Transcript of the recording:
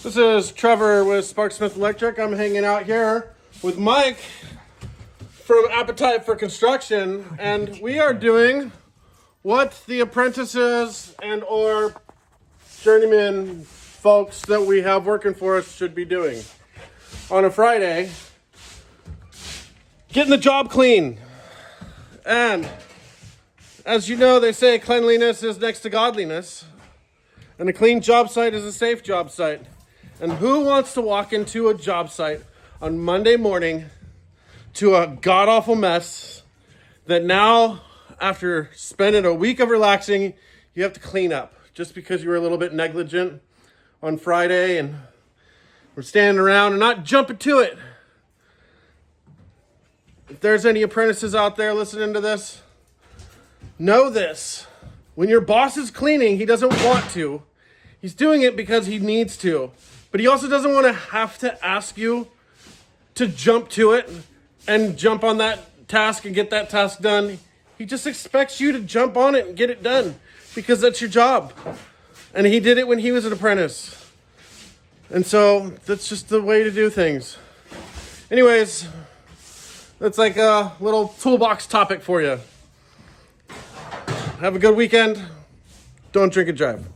This is Trevor with Sparksmith Electric. I'm hanging out here with Mike from Appetite for Construction, and we are doing what the apprentices and or journeyman folks that we have working for us should be doing on a Friday: getting the job clean. And as you know, they say cleanliness is next to godliness, and a clean job site is a safe job site. And who wants to walk into a job site on Monday morning to a god-awful mess that now, after spending a week of relaxing, you have to clean up just because you were a little bit negligent on Friday and we're standing around and not jumping to it? If there's any apprentices out there listening to this, know this. When your boss is cleaning, he doesn't want to. He's doing it because he needs to. But he also doesn't want to have to ask you to jump to it and jump on that task and get that task done. He just expects you to jump on it and get it done because that's your job. And he did it when he was an apprentice. And so that's just the way to do things. Anyways, that's like a little toolbox topic for you. Have a good weekend. Don't drink and drive.